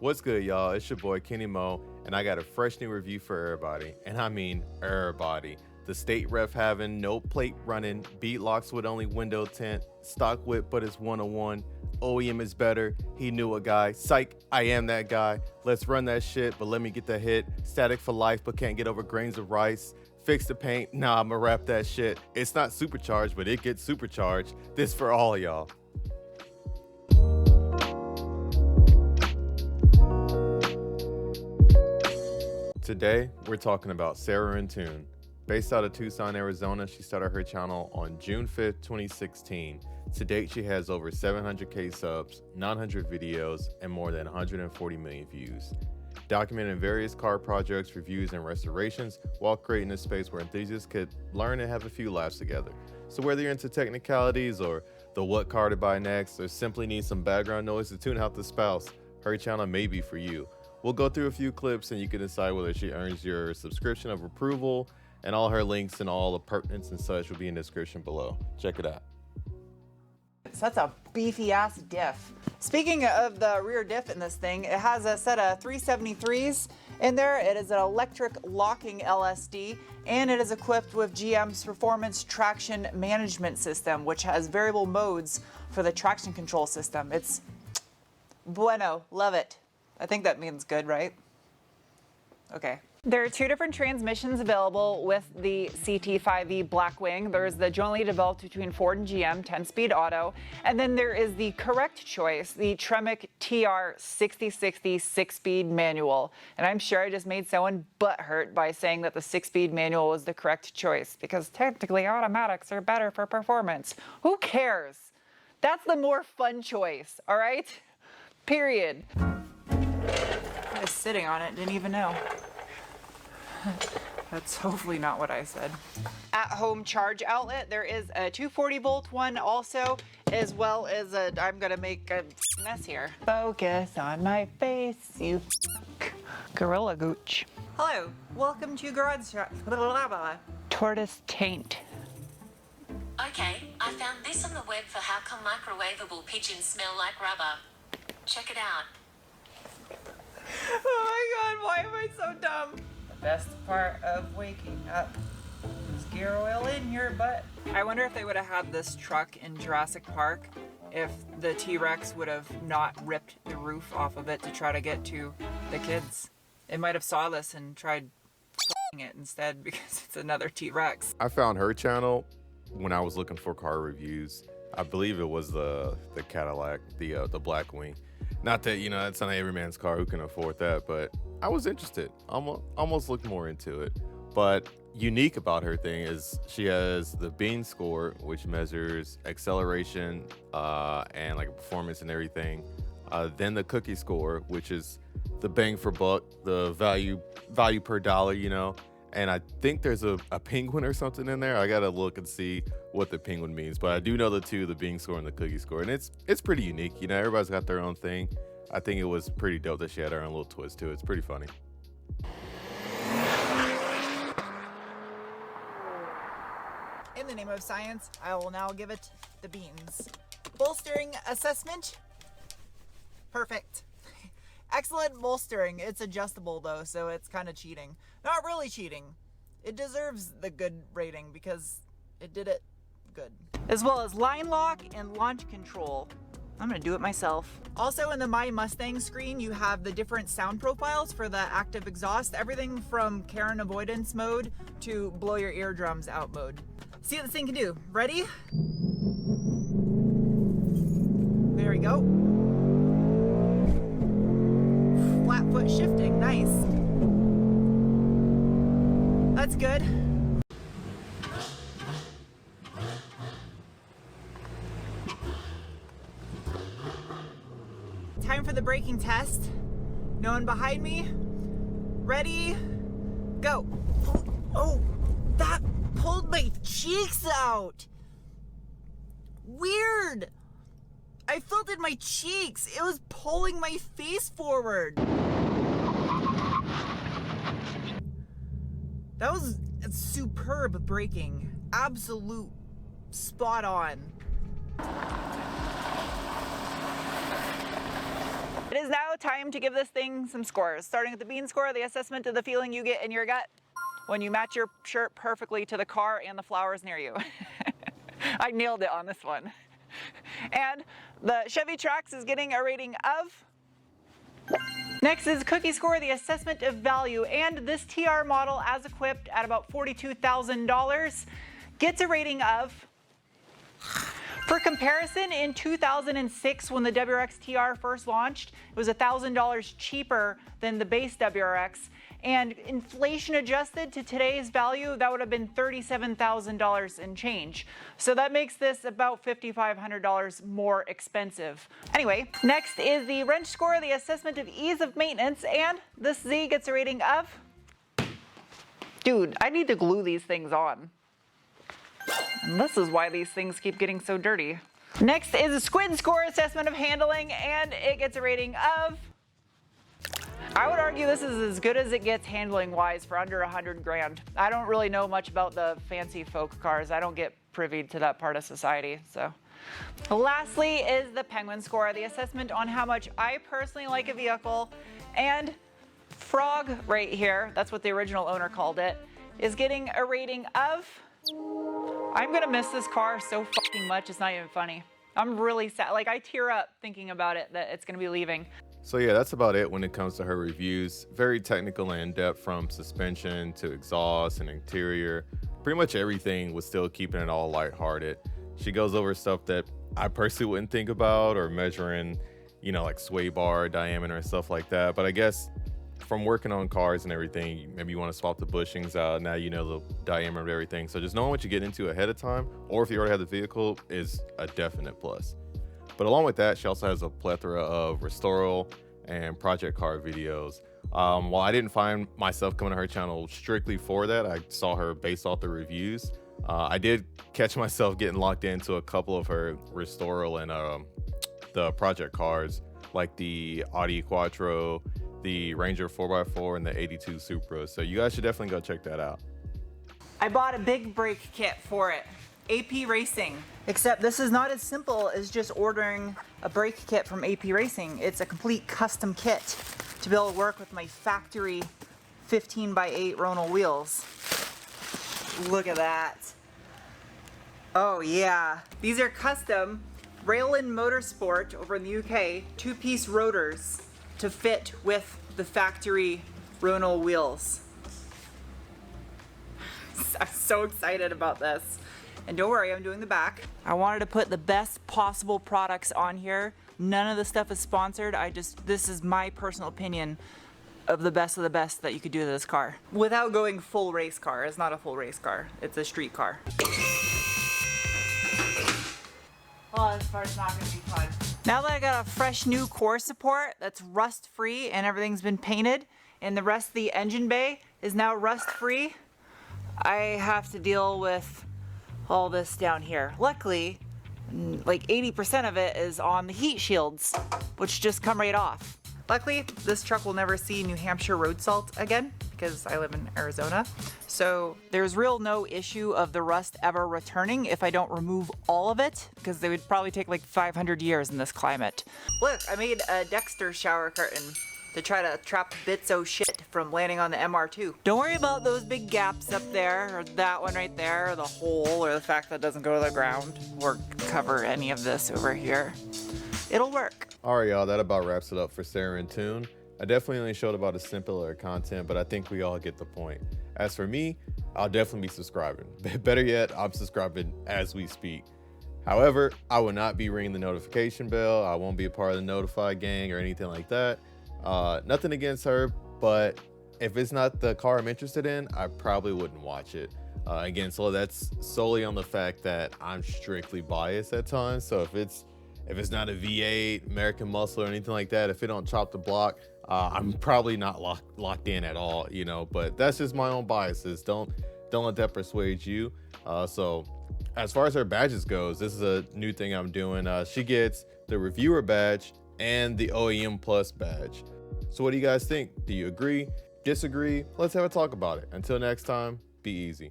What's good, y'all? It's your boy Kenny Mo, and I got a fresh new review for everybody, and I mean everybody. The state ref having no plate running, beat locks with only window tint, stock whip but it's 101, OEM is better, he knew a guy, psych, I am that guy, let's run that shit but let me get the hit, static for life but can't get over grains of rice, fix the paint, nah I'ma rap that shit, it's not supercharged but it gets supercharged, this for all y'all. Today, we're talking about Sarah in Tune. Based out of Tucson, Arizona, she started her channel on June 5th, 2016. To date, she has over 700k subs, 900 videos, and more than 140 million views. Documenting various car projects, reviews, and restorations while creating a space where enthusiasts could learn and have a few laughs together. So whether you're into technicalities or the what car to buy next, or simply need some background noise to tune out the spouse, her channel may be for you. We'll go through a few clips and you can decide whether she earns your subscription of approval, and all her links and all the pertinence and such will be in the description below. Check it out. So that's a beefy ass diff. Speaking of the rear diff in this thing, it has a set of 373s in there. It is an electric locking LSD, and it is equipped with GM's Performance Traction Management System, which has variable modes for the traction control system. It's bueno, love it. I think that means good, right? Okay. There are two different transmissions available with the CT5E Blackwing. There's the jointly developed between Ford and GM 10-speed auto, and then there is the correct choice, the Tremec TR6060 6-speed manual. And I'm sure I just made someone butthurt by saying that the 6-speed manual was the correct choice, because technically automatics are better for performance. Who cares? That's the more fun choice, all right? Period. I was sitting on it, didn't even know. That's hopefully not what I said. At-home charge outlet, there is a 240 volt one also, as well as a, I'm gonna make a mess here. Focus on my face, you gorilla gooch. Hello, welcome to Garage Tortoise Taint. Okay, I found this on the web for how come microwavable pigeons smell like rubber. Check it out. Oh my god, why am I so dumb? The best part of waking up is gear oil in your butt. I wonder if they would have had this truck in Jurassic Park if the T-Rex would have not ripped the roof off of it to try to get to the kids. It might have saw this and tried f***ing it instead because it's another T-Rex. I found her channel when I was looking for car reviews. I believe it was the Cadillac, the Blackwing. Not that, you know, that's not every man's car who can afford that, but I was interested. Almost looked more into it. But unique about her thing is she has the Bean score, which measures acceleration and like performance and everything. Then the Cookie score, which is the bang for buck, the value per dollar, you know. And I think there's a penguin or something in there. I gotta look and see what the penguin means. But I do know the two, the Bing score and the Cookie score. And it's pretty unique. You know, everybody's got their own thing. I think it was pretty dope that she had her own little twist to it. It's pretty funny. In the name of science, I will now give it the beans. Bolstering assessment. Perfect. Excellent bolstering. It's adjustable though, so it's kind of cheating. Not really cheating. It deserves the good rating because it did it good. As well as line lock and launch control. I'm gonna do it myself. Also in the My Mustang screen, you have the different sound profiles for the active exhaust. Everything from Karen avoidance mode to blow your eardrums out mode. See what this thing can do. Ready? There we go. Flat foot shifting, nice. That's good. Time for the braking test. No one behind me. Ready, go. Oh, that pulled my cheeks out. Weird. I felt it in my cheeks. It was pulling my face forward. That was superb braking. Absolute spot on. It is now time to give this thing some scores. Starting with the bean score, the assessment of the feeling you get in your gut when you match your shirt perfectly to the car and the flowers near you. I nailed it on this one. And the Chevy Trax is getting a rating of... Next is Cookie Score, the assessment of value, and this TR model, as equipped at about $42,000, gets a rating of... For comparison, in 2006, when the WRX TR first launched, it was $1,000 cheaper than the base WRX, and inflation adjusted to today's value, that would have been $37,000 and change. So that makes this about $5,500 more expensive. Anyway, next is the wrench score, the assessment of ease of maintenance, and this Z gets a rating of... Dude, I need to glue these things on. And this is why these things keep getting so dirty. Next is a Squid Score assessment of handling, and it gets a rating of... I would argue this is as good as it gets handling wise for under 100 grand. I don't really know much about the fancy folk cars. I don't get privy to that part of society, so. Lastly is the Penguin Score, the assessment on how much I personally like a vehicle, and Frog right here, that's what the original owner called it, is getting a rating of... I'm gonna miss this car so fucking much, it's not even funny. I'm really sad, like I tear up thinking about it, that it's gonna be leaving. So yeah, that's about it when it comes to her reviews. Very technical and in-depth, from suspension to exhaust and interior. Pretty much everything was still keeping it all lighthearted. She goes over stuff that I personally wouldn't think about, or measuring, you know, like sway bar diameter and stuff like that. But I guess from working on cars and everything, maybe you want to swap the bushings out. Now you know the diameter of everything. So just knowing what you get into ahead of time, or if you already have the vehicle, is a definite plus. But along with that, she also has a plethora of restoral and project car videos. While I didn't find myself coming to her channel strictly for that, I saw her based off the reviews. I did catch myself getting locked into a couple of her restoral and the project cars, like the Audi Quattro, the Ranger 4x4, and the 82 Supra. So you guys should definitely go check that out. I bought a big brake kit for it. AP Racing. Except this is not as simple as just ordering a brake kit from AP Racing. It's a complete custom kit to be able to work with my factory 15x8 Ronal wheels. Look at that. Oh yeah. These are custom Railin Motorsport over in the UK, two-piece rotors to fit with the factory Ronal wheels. I'm so excited about this. And don't worry, I'm doing the back. I wanted to put the best possible products on here. None of the stuff is sponsored. This is my personal opinion of the best that you could do to this car. Without going full race car. It's not a full race car. It's a street car. Oh, this part's not gonna be fun. Now that I got a fresh new core support that's rust free and everything's been painted, and the rest of the engine bay is now rust free, I have to deal with all this down here. Luckily, like 80% of it is on the heat shields, which just come right off. Luckily, this truck will never see New Hampshire road salt again because I live in Arizona. So there's real no issue of the rust ever returning if I don't remove all of it, because they would probably take like 500 years in this climate. Look, I made a Dexter shower curtain to try to trap bits of shit from landing on the MR2. Don't worry about those big gaps up there, or that one right there, or the hole, or the fact that it doesn't go to the ground, or cover any of this over here. It'll work. All right, y'all, that about wraps it up for Sarah and Tune. I definitely only showed about a simpler content, but I think we all get the point. As for me, I'll definitely be subscribing. Better yet, I'm subscribing as we speak. However, I will not be ringing the notification bell. I won't be a part of the Notify gang or anything like that. Nothing against her, but if it's not the car I'm interested in, I probably wouldn't watch it. Again, so that's solely on the fact that I'm strictly biased at times. So if it's not a V8, American Muscle, or anything like that, if it don't chop the block, I'm probably not locked in at all, you know. But that's just my own biases. Don't let that persuade you. So as far as her badges goes, this is a new thing I'm doing. She gets the reviewer badge and the OEM Plus badge. So what do you guys think? Do you agree? Disagree? Let's have a talk about it. Until next time, be easy.